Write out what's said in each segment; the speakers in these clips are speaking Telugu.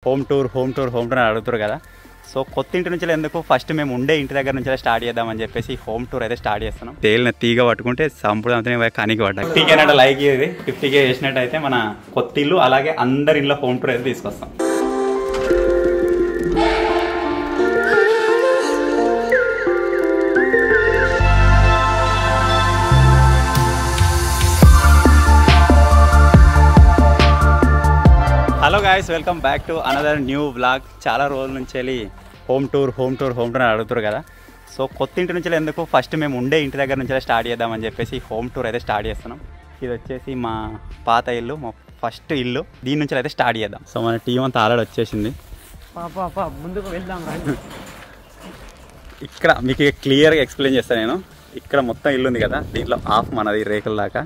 హోమ్ టూర్ అని అడుగుతారు కదా. సో కొత్త ఇంటి నుంచి ఎందుకు ఫస్ట్ మేము ఉండే ఇంటి దగ్గర నుంచి స్టార్ట్ చేద్దామని చెప్పేసి హోమ్ టూర్ అయితే స్టార్ట్ చేస్తున్నాం. తేలిన తీగ పట్టుకుంటే సంపూర్ణ కానికి పడ్డా 50K అంటే లైక్ ఇది 50K చేసినట్టు అయితే మన కొత్త ఇల్లు అలాగే అందరి ఇంట్లో హోమ్ టూర్ అయితే తీసుకొస్తాం. Hello guys, welcome back to another new vlog. చాలా రోజుల నుంచి వెళ్ళి హోమ్ టూర్ అని అడుగుతారు కదా. సో కొత్త ఇంటి నుంచి ఎందుకు ఫస్ట్ మేము ఉండే ఇంటి దగ్గర నుంచి స్టార్ట్ చేద్దామని చెప్పేసి హోమ్ టూర్ అయితే స్టార్ట్ చేస్తున్నాం. ఇది వచ్చేసి మా పాత ఇల్లు, మా ఫస్ట్ ఇల్లు. దీని నుంచి అయితే స్టార్ట్ చేద్దాం. సో మన టీం అంతా ఆల్రెడీ వచ్చేసింది. ముందుకు వెళ్దాం. ఇక్కడ మీకు క్లియర్గా ఎక్స్ప్లెయిన్ చేస్తాను నేను. ఇక్కడ మొత్తం ఇల్లు ఉంది కదా, దీంట్లో హాఫ్ మనది రేకుల దాకా.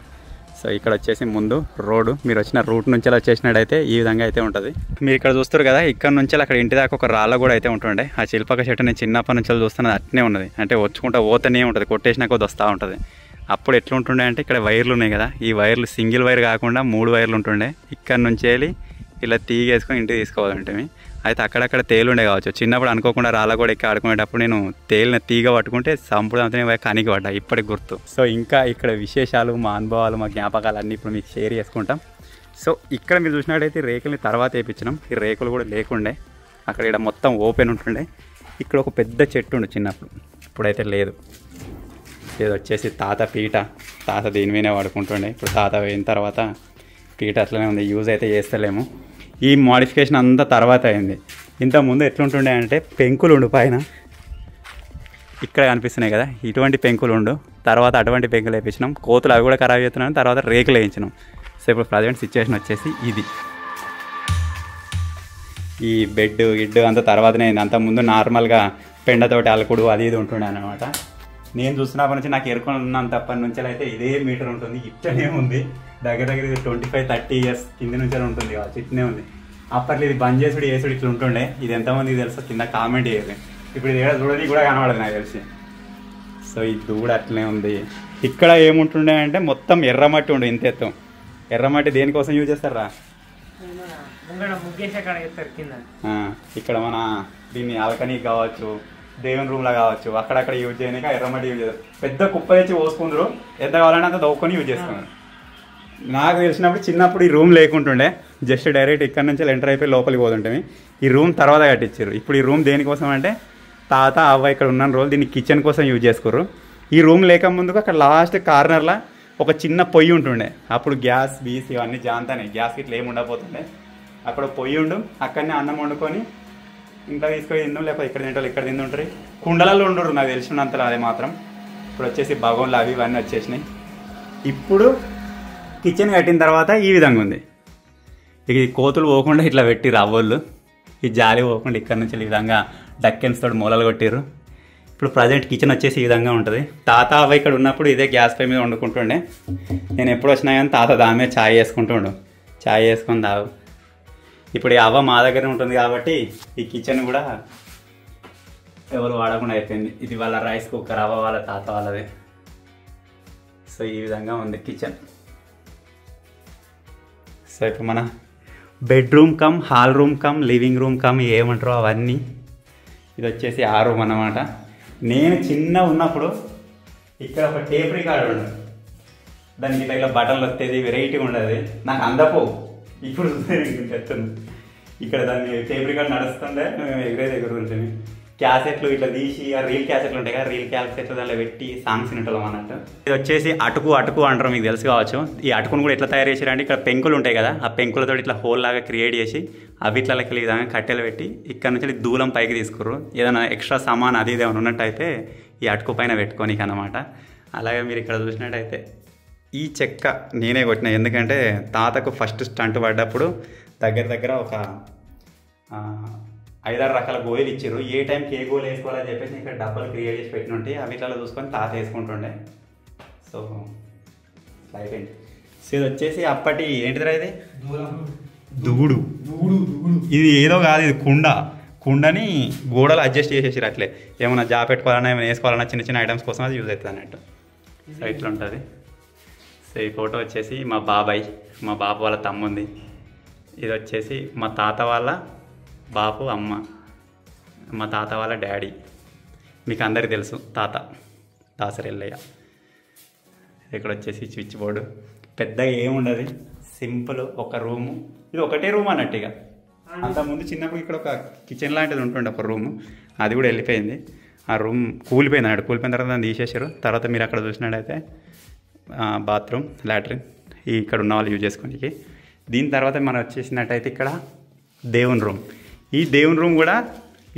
సో ఇక్కడ వచ్చేసి ముందు రోడ్డు, మీరు వచ్చిన రూట్ నుంచి వచ్చేసినట్టయితే ఈ విధంగా అయితే ఉంటుంది. మీరు ఇక్కడ చూస్తారు కదా, ఇక్కడ నుంచి అక్కడ ఇంటి దాకా ఒక రాళ్ళ కూడా అయితే ఉంటుండే. ఆ చిల్పక చెట్టు నేను చిన్నప్పటి నుంచి చూస్తున్నది అట్నే ఉన్నది. అంటే వచ్చుకుంటా పోతనే ఉంటుంది, కొట్టేసినా కొద్ది వస్తూ ఉంటుంది. అప్పుడు ఎట్లుంటుండే అంటే ఇక్కడ వైర్లు ఉన్నాయి కదా, ఈ వైర్లు సింగిల్ వైర్ కాకుండా 3 వైర్లు ఉంటుండే. ఇక్కడ నుంచి వెళ్ళి ఇలా తీగేసుకొని ఇంటికి తీసుకోవాలంటే అయితే అక్కడక్కడ తేలుండే కావచ్చు. చిన్నప్పుడు అనుకోకుండా రాళ్ళ కూడా ఎక్కి ఆడుకునేటప్పుడు నేను తేలిన తీగ పట్టుకుంటే సంపూర్ణ కానికి పడ్డా, ఇప్పటికి గుర్తు. సో ఇంకా ఇక్కడ విశేషాలు, మా అనుభవాలు, మా జ్ఞాపకాలు అన్నీ ఇప్పుడు మీకు షేర్ చేసుకుంటాం. సో ఇక్కడ మీరు చూసినట్టయితే రేకుల్ని తర్వాత వేయించినాం. ఈ రేకులు కూడా లేకుండే, అక్కడ ఇక్కడ మొత్తం ఓపెన్ ఉంటుండే. ఇక్కడ ఒక పెద్ద చెట్టు ఉండు చిన్నప్పుడు, ఇప్పుడైతే లేదు. ఇది వచ్చేసి తాత పీట, తాత దీని మీదే వాడుకుంటుండే. ఇప్పుడు తాత పోయిన తర్వాత పీట అట్లనే ఉంది, యూజ్ అయితే చేస్తలేము. ఈ మోడిఫికేషన్ అంతా తర్వాత అయింది. ఇంతకుముందు ఎట్లుంటుండే అంటే పెంకులు ఉండు పైన, ఇక్కడ కనిపిస్తున్నాయి కదా, ఇటువంటి పెంకులు ఉండు. తర్వాత అటువంటి పెంకులు వేయించినాం. కోతులు అవి కూడా ఖరాబ్ చేస్తున్నాం, తర్వాత రేకులు వేయించినాం. సో ఇప్పుడు ప్రజెంట్ సిచ్యువేషన్ వచ్చేసి ఇది. ఈ బెడ్ గిడ్డు అంత తర్వాతనే అయింది. అంతకుముందు నార్మల్గా పెండతోటి అలకుడు అది ఇది ఉంటుండే అనమాట. నేను చూస్తున్నప్పటి నుంచి నాకు ఎరుకున్నప్పటి నుంచి అయితే ఇదే మీటర్ ఉంటుంది, ఇట్లనే ఉంది. దగ్గర ఇది 25-30 years కింద నుంచి ఉంటుంది కావచ్చు, ఇట్లనే ఉంది. అప్పట్లో ఇది బంద్ చేసుడు ఇట్లా ఉంటుండే. ఇది ఎంతమందికి తెలుసో కింద కామెంట్ చేయాలి. ఇప్పుడు ఇది ఏదో చూడని కూడా కనబడదు నాకు తెలిసి. సో ఇది కూడా అట్లనే ఉంది. ఇక్కడ ఏముంటుండే అంటే మొత్తం ఎర్రమట్టి ఉండే, ఇంత ఎత్తం. ఎర్రమట్టి దేనికోసం యూజ్ చేస్తారా? ఇక్కడ మన దీన్ని అలకనీ కావచ్చు, దేవుని రూమ్లో కావచ్చు, అక్కడక్కడ యూజ్ చేయడానికి ఎర్రమట్టి యూజ్ చేస్తారు. పెద్ద కుప్ప తెచ్చి పోసుకుందరు, ఎంత కావాలంటే అంత దవ్వుకొని యూజ్ చేసుకున్నారు. నాకు తెలిసినప్పుడు చిన్నప్పుడు ఈ రూమ్ లేకుంటుండే, జస్ట్ డైరెక్ట్ ఇక్కడ నుంచి ఎంటర్ అయిపోయి లోపలికి పోతుంటే. ఈ రూమ్ తర్వాత కట్టించారు. ఇప్పుడు ఈ రూమ్ దేనికోసం అంటే తాత అవ్వ ఇక్కడ ఉన్న రోజులు దీన్ని కిచెన్ కోసం యూజ్ చేసుకోరు. ఈ రూమ్ లేక ముందుకు అక్కడ లాస్ట్ కార్నర్లో ఒక చిన్న పొయ్యి ఉంటుండే. అప్పుడు గ్యాస్ బీస్ ఇవన్నీ జాంతానే, గ్యాస్ ఇట్లా ఏమి ఉండకపోతుండే. అక్కడ పొయ్యి ఉండు, అక్కడనే అన్నం వండుకొని ఇంట్లో తీసుకొని తిందాం, లేకపోతే ఇక్కడ తింటారు ఇక్కడ తింటుంటారు. కుండలలో ఉండరు నాకు తెలిసినంతలో. అది మాత్రం ఇప్పుడు వచ్చేసి భగోన్లు అవి ఇవన్నీ వచ్చేసినాయి. ఇప్పుడు కిచెన్ కట్టిన తర్వాత ఈ విధంగా ఉంది. ఇక ఈ కోతులు పోకుండా ఇట్లా పెట్టి రవ్వళ్ళు, ఈ జాలి పోకుండా ఇక్కడ నుంచి ఈ విధంగా డక్కెన్స్ తోటి మూలలు కొట్టిర్రు. ఇప్పుడు ప్రజెంట్ కిచెన్ వచ్చేసి ఈ విధంగా ఉంటుంది. తాత అవ్వ ఇక్కడ ఉన్నప్పుడు ఇదే గ్యాస్ పై మీద వండుకుంటుండే. నేను ఎప్పుడు వచ్చినా కానీ తాత దాని మీద ఛాయ్ వేసుకుంటుండు, ఛాయ్ వేసుకొని తాగు. ఇప్పుడు ఈ అవ్వ మా దగ్గర ఉంటుంది కాబట్టి ఈ కిచెన్ కూడా ఎవరు వాడకుండా అయిపోయింది. ఇది వాళ్ళ రైస్ కుక్కర్, అవ్వ వాళ్ళ తాత వాళ్ళది. సో ఈ విధంగా ఉంది కిచెన్. సో ఇప్పుడు మన bedroom come hall room come living room come ఏమంటారో అవన్నీ. ఇది వచ్చేసి ఆ రూమ్ అన్నమాట. నేను చిన్న ఉన్నప్పుడు ఇక్కడ ఒక టేప్ రికార్డర్ ఉండదు, దానికి ఇట్లా బటన్లు వస్తేది, వెరైటీగా ఉండదు. నాకు అందపో ఇప్పుడు చెప్తుంది. ఇక్కడ దాన్ని టేప్ రికార్డ్ నడుస్తుండే, మేము ఎగురుతుంటే క్యాసెట్లు ఇట్లా తీసి, ఆ రీల్ క్యాసెట్లు ఉంటాయి కదా, రీల్ క్యాసెట్లు దాంట్లో పెట్టి సాంగ్స్ వింటాం అన్నట్టు. ఇది వచ్చేసి అటుకు అంటారు, మీకు తెలుసు కావచ్చు. ఈ అటుకును కూడా ఎట్లా తయారు చేశారంటే ఇక్కడ పెంకులు ఉంటాయి కదా, ఆ పెంకులతో ఇట్లా హోల్ లాగా క్రియేట్ చేసి అవిట్లకి ఈ విధంగా కట్టెలు పెట్టి ఇక్కడ నుంచి దూలం పైకి తీసుకుర్రు. ఏదైనా ఎక్స్ట్రా సామాన్ అది ఏమైనా ఉన్నట్టయితే ఈ అటుకు పైన పెట్టుకోనికి అన్నమాట. అలాగే మీరు ఇక్కడ చూసినట్టయితే ఈ చెక్క నేనే కొట్టిన, ఎందుకంటే తాతకు ఫస్ట్ స్టంట్ పడ్డప్పుడు దగ్గర ఒక 5-6 రకాల గోయలు ఇచ్చారు. ఏ టైంకి ఏ గోలు వేసుకోవాలని చెప్పేసి ఇక్కడ డబ్బాలు క్రియేట్ చేసి పెట్టినుంటే అవి ఇట్లా చూసుకొని తాత వేసుకుంటుండే. సో అయిపోయింది. సో ఇది వచ్చేసి అప్పటి ఏంటిదిరా, ఇది దుగుడు. ఇది ఏదో కాదు, ఇది కుండని గోడలు అడ్జస్ట్ చేసేసారు. అట్లే ఏమైనా జాబ్ పెట్టుకోవాలన్నా ఏమైనా వేసుకోవాలన్నా చిన్న చిన్న ఐటమ్స్ కోసం అది యూజ్ అవుతుంది అన్నట్టు. సో ఇట్లా ఉంటుంది. సో ఈ ఫోటో వచ్చేసి మా బాబాయ్, మా బాబు వాళ్ళ తమ్ముంది. ఇది వచ్చేసి మా తాత వాళ్ళ బాపు అమ్మ, మా తాత వాళ్ళ డాడీ, మీకు అందరికీ తెలుసు తాత దాసరెల్లయ్య. ఇక్కడ వచ్చేసి స్విచ్ బోర్డు, పెద్దగా ఏముండదు, సింపుల్ ఒక రూము. ఇది ఒకటే రూమ్ అన్నట్టు. ఇక అంతకుముందు చిన్నప్పుడు ఇక్కడ ఒక కిచెన్ లాంటిది ఉంటుండే ఒక రూము, అది కూడా వెళ్ళిపోయింది. ఆ రూమ్ కూలిపోయింది అన్నట్టు. కూలిపోయిన తర్వాత దాన్ని తీసేసారు. తర్వాత మీరు అక్కడ చూసినట్టయితే బాత్రూమ్, లాట్రిన్ ఇక్కడ ఉన్న వాళ్ళు యూజ్ చేసుకోనికి. దీని తర్వాత మనం వచ్చేసినట్టయితే ఇక్కడ దేవుని రూమ్. ఈ దేవుని రూమ్ కూడా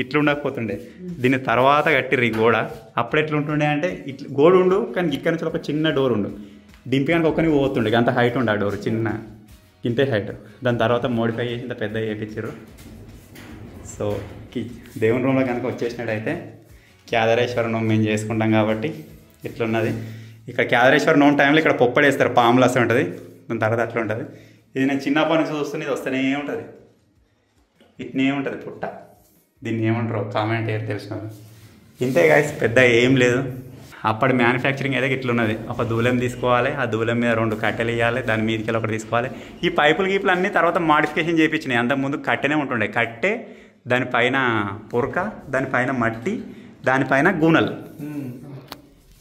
ఇట్లా ఉండకపోతుండే, దీని తర్వాత కట్టిర్రు ఈ గోడ. అప్పుడు ఎట్లా ఉంటుండే అంటే ఇట్లా గోడ ఉండు, కానీ ఇక్కడ నుంచి ఒక చిన్న డోర్ ఉండు, దింపడానికి ఒక్కని పోతుండే, అంత హైట్ ఉండే ఆ డోర్, చిన్న ఇంతే హైట్. దాని తర్వాత మోడిఫై చేసి ఇంత పెద్ద చేయించారు. సో దేవుని రూమ్లో కనుక వచ్చేసినట్టయితే కేదారేశ్వర నోము మేము చేసుకుంటాం కాబట్టి ఇట్లున్నది. ఇక్కడ కేదారేశ్వర నోము టైంలో ఇక్కడ పొప్పడి వేస్తారు, పాములు వస్తూ ఉంటుంది. దాని తర్వాత అట్లా ఉంటుంది. ఇది నేను చిన్నప్పటి నుంచి చూస్తుంది, ఇది వస్తూనే ఉంటుంది, ఇట్నే ఉంటుంది పుట్ట. దీన్ని ఏమంటారు కామెంట్ ఏర్ తెలిసిన. ఇంతే గాయస్, పెద్ద ఏం లేదు. అప్పటి మ్యానుఫ్యాక్చరింగ్ అయితే ఇట్లున్నది. ఒక దూలం తీసుకోవాలి, ఆ దూలం మీద 2 కట్టెలు ఇవ్వాలి, దాని మీదకి ఒకటి తీసుకోవాలి. ఈ పైపులు గీపులు అన్నీ తర్వాత మాడిఫికేషన్ చేయించినాయి. అంతకుముందు కట్టెనే ఉంటుండే, కట్టే దానిపైన పురక, దానిపైన మట్టి, దానిపైన గూనెలు.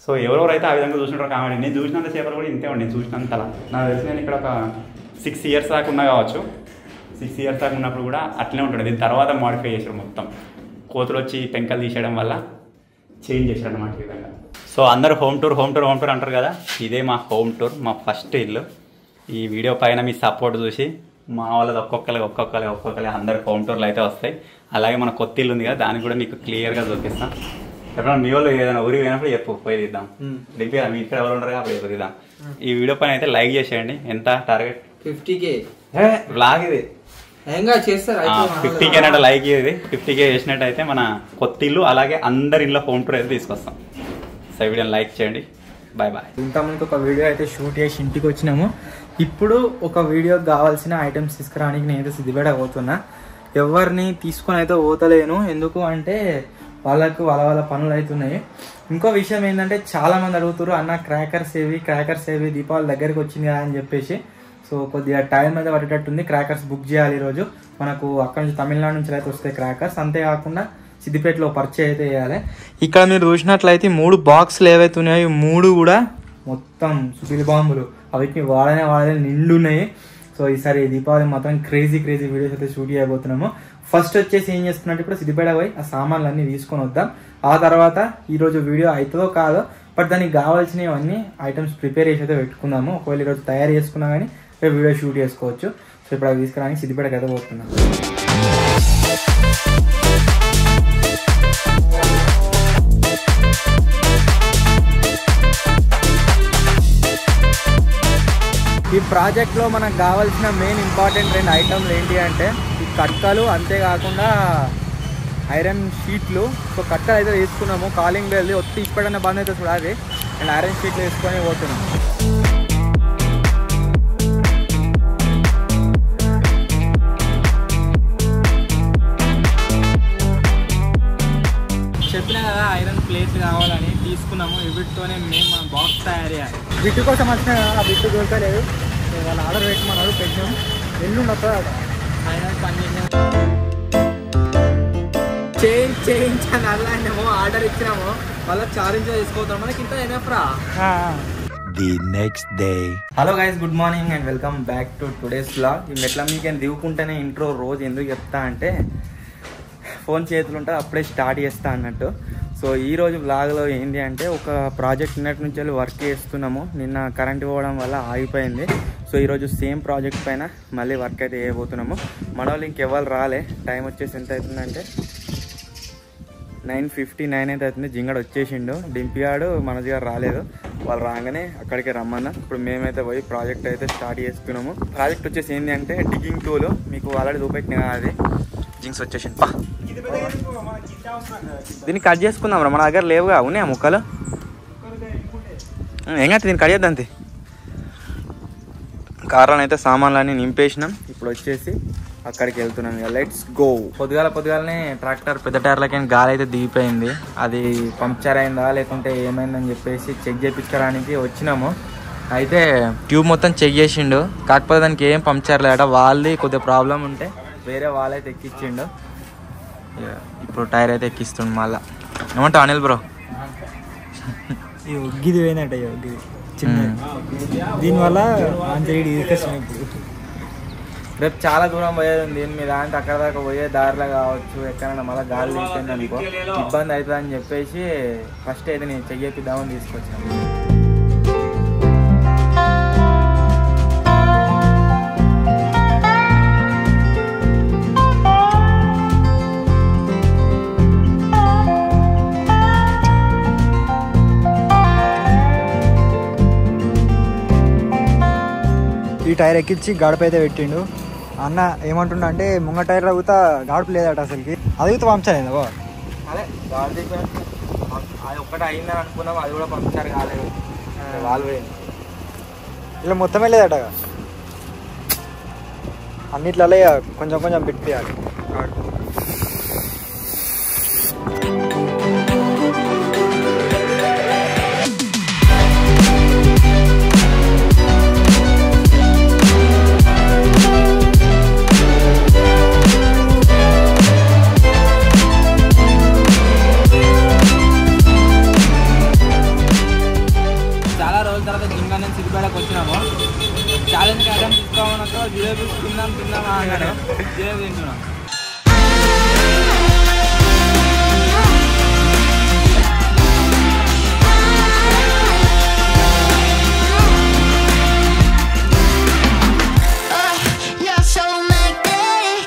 సో ఎవరెవరైతే ఆ విధంగా చూసినారో కామెంట్. నేను చూసినంత సేపలు కూడా ఇంతే ఉండి, నేను చూసినంతలా నాకు తెలిసి నేను ఇక్కడ ఒక 6 ఇయర్స్ దాకా ఉన్నా కావచ్చు. 6 ఇయర్స్ దాకా ఉన్నప్పుడు కూడా అట్లనే ఉంటుంది. దీని తర్వాత మాడిఫై చేశారు మొత్తం. కోతులు వచ్చి పెంకలు తీసేయడం వల్ల చేంజ్ చేశారు అన్నమాట ఈ విధంగా. సో అందరూ హోమ్ టూర్ అంటారు కదా, ఇదే మా హోమ్ టూర్, మా ఫస్ట్ ఇల్లు. ఈ వీడియో పైన మీ సపోర్ట్ చూసి మా వాళ్ళది ఒక్కొక్కరి అందరు హోమ్ టూర్లు అయితే వస్తాయి. అలాగే మన కొత్త ఇల్లు ఉంది కదా, దానికి కూడా మీకు క్లియర్గా చూపిస్తాం. ఎప్పుడన్నా మీ వాళ్ళు ఏదైనా ఊరికి పోయినప్పుడు చెప్పు, పోయి తీద్దాం. దింపి మీ ఇక్కడ ఎవరు ఉండరు కాబట్టి ఎప్పుడు తీద్దాం. ఈ వీడియో పైన అయితే లైక్ చేసేయండి. ఎంత టార్గెట్? 50K బ్లాగ్ ఇది 50K అంటే లైక్ ఇది. 50K చేసినట్టయితే మన కొత్త ఇల్లు అలాగే అందరి ఇంట్లో హోమ్ టూర్ అయితే తీసుకొస్తాం. సో వీడియోని లైక్ చేయండి. బాయ్. ఇంతకుముందు ఒక వీడియో అయితే షూట్ చేసి ఇంటికి వచ్చినాము. ఇప్పుడు ఒక వీడియోకి కావాల్సిన ఐటమ్స్ తీసుకురావడానికి నేనైతే సిద్ధిపేట పోతున్నా. ఎవరిని తీసుకొని అయితే పోతలేను, ఎందుకు అంటే వాళ్ళకు వాళ్ళ పనులు అవుతున్నాయి. ఇంకో విషయం ఏంటంటే చాలా మంది అడుగుతారు, అన్న క్రాకర్స్ ఏవి దీపావళి దగ్గరికి వచ్చింది కదా అని చెప్పేసి. సో కొద్దిగా టైం అయితే పట్టేటట్టుంది. క్రాకర్స్ బుక్ చేయాలి ఈరోజు. మనకు అక్కడ నుంచి తమిళనాడు నుంచి అయితే వస్తాయి క్రాకర్స్. అంతేకాకుండా సిద్దిపేటలో పర్చేజ్ అయితే చేయాలి. ఇక్కడ మీరు చూసినట్లయితే 3 బాక్సులు ఏవైతే ఉన్నాయో 3 కూడా మొత్తం సుపిలి బాంబులు, వీటిని వాడనే నిండున్నాయి. సో ఈసారి దీపావళి మాత్రం క్రేజీ వీడియోస్ అయితే షూట్ చేయబోతున్నాము. ఫస్ట్ వచ్చేసి ఏం చేస్తున్నట్టు ఇప్పుడు సిద్దిపేట పోయి ఆ సామాన్లు అన్నీ తీసుకొని వద్దాం. ఆ తర్వాత ఈరోజు వీడియో అవుతుందో కాదో, బట్ దానికి కావాల్సినవన్నీ ఐటమ్స్ ప్రిపేర్ చేసి అయితే పెట్టుకుందాము. ఒకవేళ ఈరోజు తయారు చేసుకున్నా కానీ రేపు వీడియో షూట్ చేసుకోవచ్చు. సో ఇప్పుడు అవి తీసుకురానికి సిద్దిపేటకి అయితే పోతున్నాం. ఈ ప్రాజెక్ట్లో మనకు కావాల్సిన మెయిన్ ఇంపార్టెంట్ 2 ఐటమ్లు ఏంటి అంటే ఈ కట్టలు, అంతేకాకుండా ఐరన్ షీట్లు. సో కట్టలు అయితే తీసుకున్నాము. కాలింగ్ బెల్ ఒత్తి ఇప్పుడన్నా బంద్ అయితే చూడాలి. అండ్ ఐరన్ షీట్లు వేసుకొని పోతున్నాము. చెప్పినా కదా ఐరన్ ప్లేట్ కావాలని తీసుకున్నాము. వీటితోనే మేము మన బాక్స్ తయారు చేయాలి. బిట్టు కోసం వచ్చినా కదా, ఆ బిట్టు దొరకలేదు. వాళ్ళు ఆర్డర్ పెట్టమన్నారు, పెట్టాం. ఎల్లుండి ఐరన్ పని చేయించి అని అల్లానేమో ఆర్డర్ ఇచ్చినాము. వాళ్ళకి ఛాలెంజ్ తీసుకోవద్దాం. మనకి ఇంత ఎనఫ్రా. The next day. Hello guys, good morning and welcome back to today's vlog. ఈ మెట్ల మీకు దిగుకుంటేనే ఇంట్రో రోజు ఎందుకు చెప్తా అంటే ఫోన్ చేతులు ఉంటే అప్పుడే స్టార్ట్ చేస్తా అన్నట్టు. సో ఈరోజు వ్లాగ్లో ఏంటి అంటే ఒక ప్రాజెక్ట్ నిన్నటి నుంచి వెళ్ళి వర్క్ చేస్తున్నాము. నిన్న కరెంట్ పోవడం వల్ల ఆగిపోయింది. సో ఈరోజు సేమ్ ప్రాజెక్ట్ పైన మళ్ళీ వర్క్ అయితే చేయబోతున్నాము. మన వాళ్ళు ఇంకెవ్వరు రాలే. టైం వచ్చేసి ఎంత అవుతుందంటే 9:59 అయితే అవుతుంది. జింగడు వచ్చేసిండు, డింపిగాడు మనది గారు రాలేదు. వాళ్ళు రాగానే అక్కడికి రమ్మన్నా. ఇప్పుడు మేమైతే పోయి ప్రాజెక్ట్ అయితే స్టార్ట్ చేస్తున్నాము. ప్రాజెక్ట్ వచ్చేసి ఏంటి అంటే డిగ్గింగ్ టూల్. మీకు ఆల్రెడీ చూపెట్టిన అది జింగ్స్ వచ్చేసింది. దీన్ని కట్ చేసుకుందాం రా, మన దగ్గర లేవుగా, ఉన్నాయా ముక్కలు? ఏం కాదు, దీన్ని కట్ చేద్దాం అంతే. కార్లో అయితే సామాన్లన్నీ నింపేసినాం. ఇప్పుడు వచ్చేసి అక్కడికి వెళ్తున్నాం. Let's go. పొద్దుగాలనే ట్రాక్టర్ పెద్ద టైర్లకి గాలి అయితే దిగిపోయింది. అది పంక్చర్ అయిందా లేకుంటే ఏమైందని చెప్పేసి చెక్ చేయించడానికి వచ్చినాము. అయితే ట్యూబ్ మొత్తం చెక్ చేసిండు, కాకపోతే దానికి ఏం పంక్చర్ లేట. వాళ్ళది కొద్దిగా ప్రాబ్లం ఉంటే వేరే వాళ్ళైతే ఎక్కించిండు. ఇప్పుడు టైర్ అయితే ఎక్కిస్తుండు మళ్ళా. ఏమంటావు అనిల్ బ్రో? ఈ ఒగ్గిది పోయినట్ట ఒగ్గిది చిన్న దీనివల్ల అంతేడి తీసుకొచ్చాను. ఇప్పుడు రేపు చాలా దూరం పోయేది ఉంది. మీ దాంట్లో అక్కడ దాకా పోయే దారిలో కావచ్చు, ఎక్కడైనా మళ్ళీ గాలి తీసింది అనుకో ఇబ్బంది అవుతుంది అని చెప్పేసి ఫస్ట్ అయితే నేను చెక్ చేపిద్దామని తీసుకొచ్చాను. ఈ టైర్ ఎక్కించి గడప అయితే పెట్టిండు. అన్న ఏమంటుండ అంటే ముంగ టైర్ అగుతా గాడుపు లేదట అసలుకి. అదిగితే పంచాను బాబా. అదే గాడి అది ఒక్కటి అయిందని అనుకున్నాం, అది కూడా పంపించారు కాలేదు. వాళ్ళు ఇలా మొత్తమే లేదట. అన్నిట్లలో కొంచెం కొంచెం పెట్టియాలి. వచ్చినాము ఛాలెంజ్ ఐటమ్ తీసుకోమన్నాక జిలేబీ తిందాం అన్నాడు. జిలేబీ తింటున్నాం.